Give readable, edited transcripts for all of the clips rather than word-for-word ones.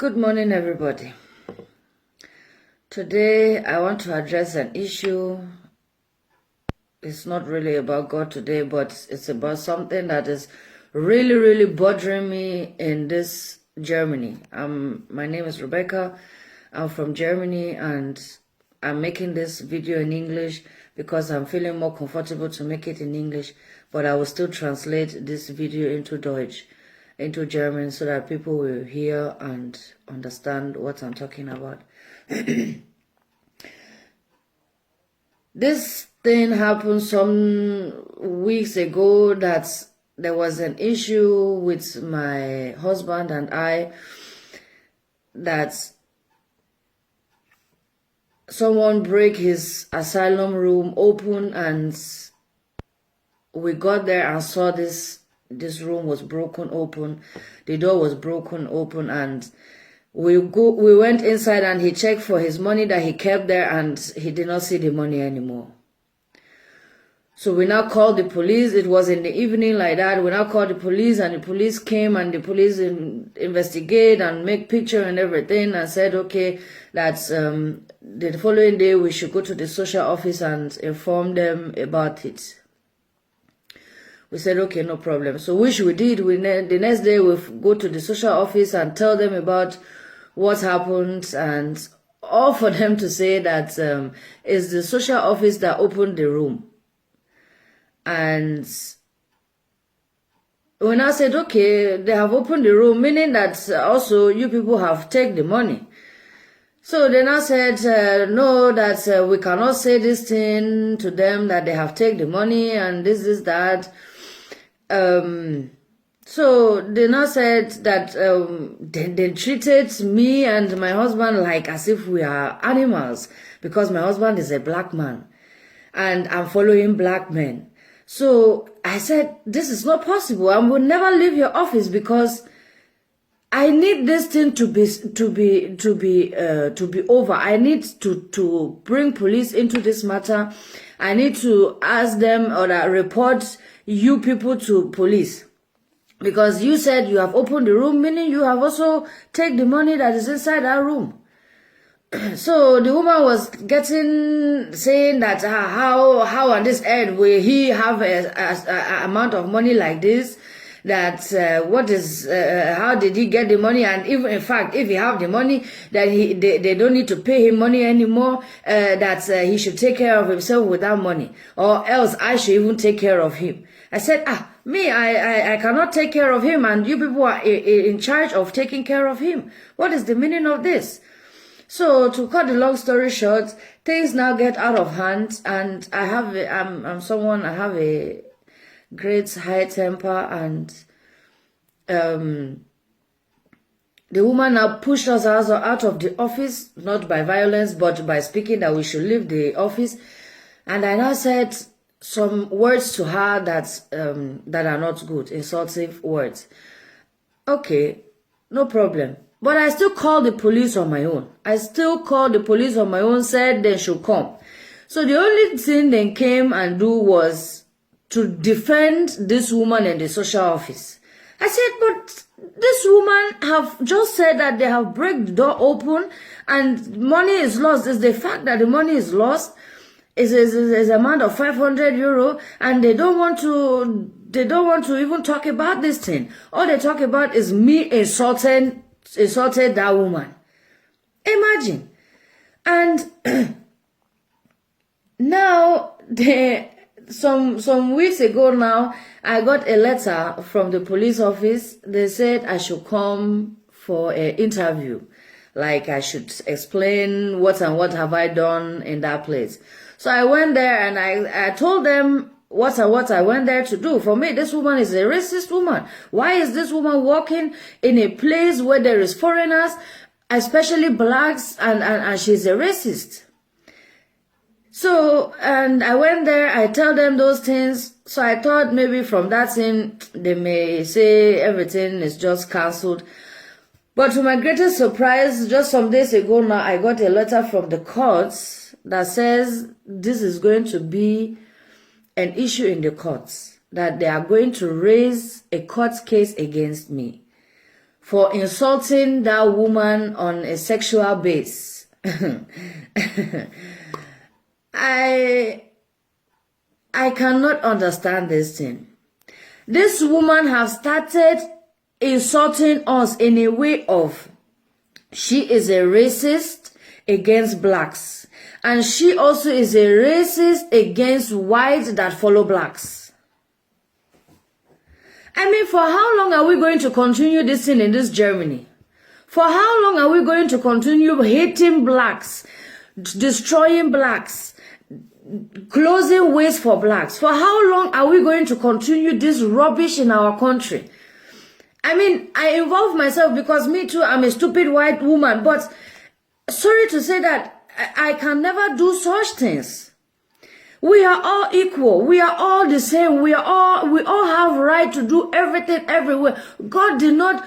Good morning, everybody. Today, I want to address an issue. It's not really about God today, but it's about something that is really bothering me in this Germany. My name is Rebecca. I'm from Germany, and I'm making this video in English because I'm feeling more comfortable to make it in English, but I will still translate this video into Deutsch, into German, so that people will hear and understand what I'm talking about. This thing happened some weeks ago that there was an issue with my husband and I, that someone break his asylum room open, and we got there and saw this room was broken open. The door was broken open, and we went inside, and he checked for his money that he kept there, and he did not see the money anymore. So we now called the police. It was in the evening like that. We now called the police, and the police came, and the police investigate and make picture and everything, and said, okay, that the following day we should go to the social office and inform them about it. We said, okay, no problem. So which we did. The next day we go to the social office and tell them about what happened, and all for them to say that it's the social office that opened the room. And when I said, okay, they have opened the room, meaning that also you people have taken the money. So then I said, no, that we cannot say this thing to them, that they have taken the money and this, that. So they now said that they treated me and my husband like as if we are animals, because my husband is a black man and I'm following black men. So I said, this is not possible. I will never leave your office, because I need this thing to be over. I need to bring police into this matter. I need to ask them or report you people to police, because you said you have opened the room, meaning you have also taken the money that is inside that room. So the woman was saying that how on this earth will he have a amount of money like this? That how did he get the money? And even in fact, if he have the money, that they don't need to pay him money anymore. That he should take care of himself with that money, or else I should even take care of him. I said, me, I cannot take care of him, and you people are in charge of taking care of him. What is the meaning of this? So to cut the long story short, things now get out of hand, and I have a great high temper, and the woman now pushed us out of the office, not by violence, but by speaking that we should leave the office. And I now said some words to her that are not good, insulting words. Okay, no problem. But I still called the police on my own. Said they should come. So the only thing they came and do was to defend this woman in the social office. I said, but this woman have just said that they have break the door open and money is lost. It's the fact that the money is lost. Is an amount of 500 euro, and they don't want to even talk about this thing. All they talk about is me insulted that woman. Imagine. And now some weeks ago now, I got a letter from the police office. They said I should come for an interview, like I should explain what have I done in that place. So I went there, and I told them what I went there to do. For me, this woman is a racist woman. Why is this woman walking in a place where there is foreigners, especially blacks, and she's a racist? So, and I went there, I tell them those things. So I thought maybe from that thing, they may say everything is just cancelled. But to my greatest surprise, just some days ago now, I got a letter from the courts that says this is going to be an issue in the courts, that they are going to raise a court case against me. for insulting that woman on a sexual base. I cannot understand this thing. This woman has started insulting us in a way of she is a racist against blacks, and she also is a racist against whites that follow blacks. I mean, for how long are we going to continue this thing in this Germany? For how long are we going to continue hating blacks, destroying blacks, closing ways for blacks? For how long are we going to continue this rubbish in our country? I mean, I involve myself because me too, I'm a stupid white woman, but sorry to say that I can never do such things. We are all equal. We are all the same. We all have right to do everything everywhere. God did not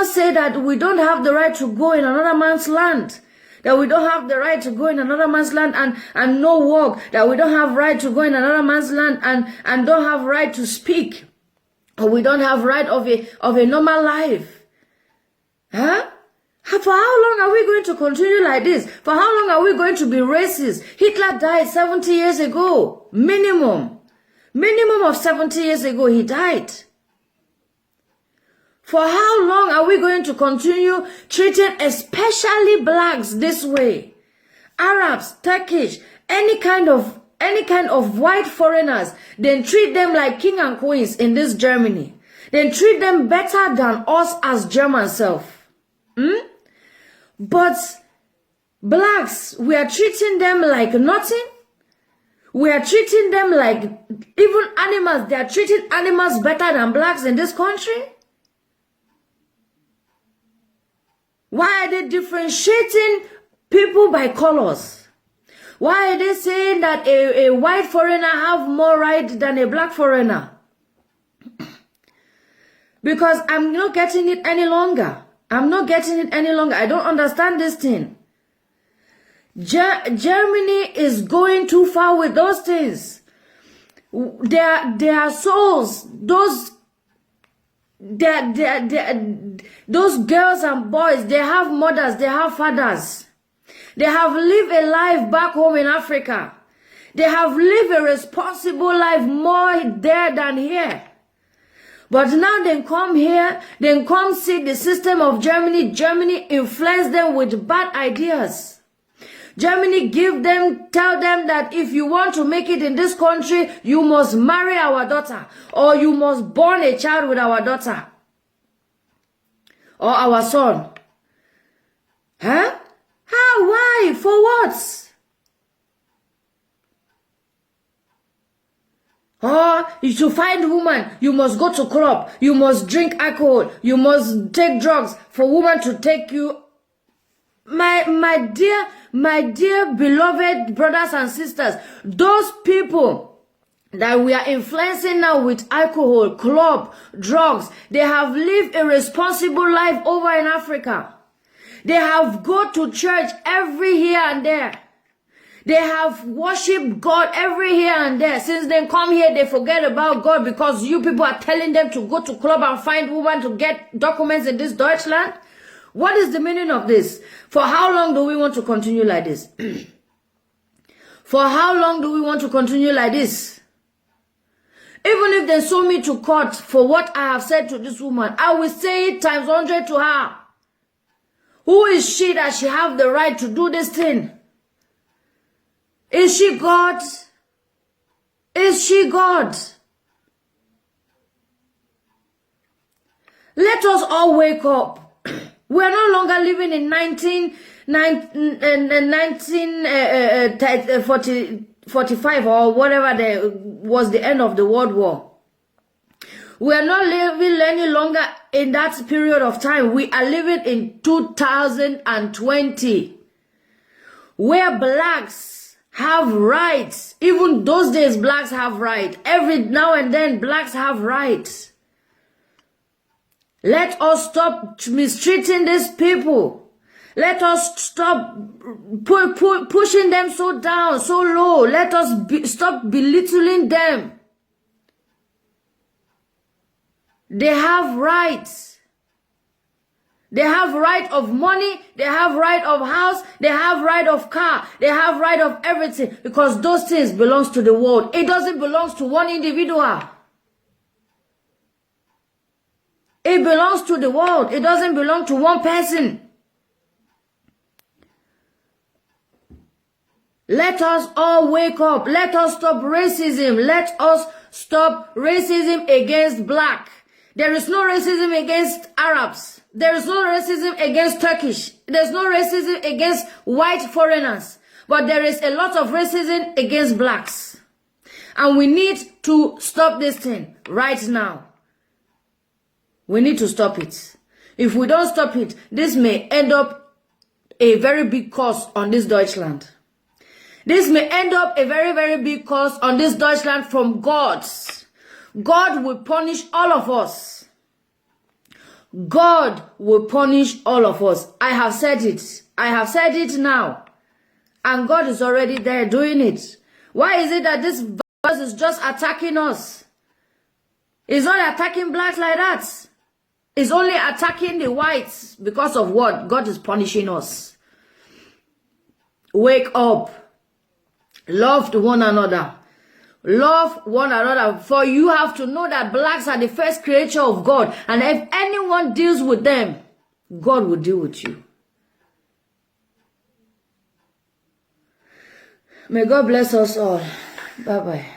say that we don't have the right to go in another man's land. That we don't have the right to go in another man's land and no work. That we don't have right to go in another man's land and don't have right to speak. Or we don't have right of a normal life. Huh? For how long are we going to continue like this? For how long are we going to be racist? Hitler died 70 years ago. Minimum of 70 years ago he died. For how long are we going to continue treating especially blacks this way? Arabs, Turkish, any kind of white foreigners, then treat them like king and queens in this Germany. Then treat them better than us as German self. But blacks, we are treating them like nothing. We are treating them like even animals. They are treating animals better than blacks in this country. Why are they differentiating people by colors? Why are they saying that a white foreigner have more right than a black foreigner? Because I'm not getting it any longer. I don't understand this thing. Germany is going too far with those things. Their souls, those girls and boys, they have mothers, they have fathers. They have lived a life back home in Africa. They have lived a responsible life more there than here. But now they come here, they come see the system of Germany. Germany influence them with bad ideas. Germany tell them that if you want to make it in this country, you must marry our daughter, or you must born a child with our daughter, or our son. Huh? How? Why? For what? Or to find woman, you must go to club, you must drink alcohol, you must take drugs for woman to take you. My dear beloved brothers and sisters, those people that we are influencing now with alcohol, club, drugs, they have lived a responsible life over in Africa. They have go to church every here and there. They have worshipped God every here and there. Since they come here, they forget about God because you people are telling them to go to club and find women to get documents in this Deutschland. What is the meaning of this? For how long do we want to continue like this? For how long do we want to continue like this? Even if they sue me to court for what I have said to this woman, I will say it times 100 to her. Who is she that she have the right to do this thing? Is she God? Is she God? Let us all wake up. We are no longer living in 1945 or whatever was the end of the World War. We are not living any longer in that period of time. We are living in 2020, where blacks have rights. Even those days, blacks have rights. Every now and then, blacks have rights. Let us stop mistreating these people. Let us stop pushing them so down, so low. Let us stop belittling them. They have rights. They have right of money, they have right of house, they have right of car, they have right of everything, because those things belongs to the world. It doesn't belong to one individual. It belongs to the world. It doesn't belong to one person. Let us all wake up. Let us stop racism. Let us stop racism against black. There is no racism against Arabs. There is no racism against Turkish. There's no racism against white foreigners. But there is a lot of racism against blacks. And we need to stop this thing right now. We need to stop it. If we don't stop it, this may end up a very big cost on this Deutschland. This may end up a very, very big cost on this Deutschland from God. God will punish all of us. God will punish all of us. I have said it. I have said it now. And God is already there doing it. Why is it that this virus is just attacking us? It's not attacking blacks like that. It's only attacking the whites because of what? God is punishing us. Wake up. Love one another. Love one another. For you have to know that blacks are the first creature of God. And if anyone deals with them, God will deal with you. May God bless us all. Bye-bye.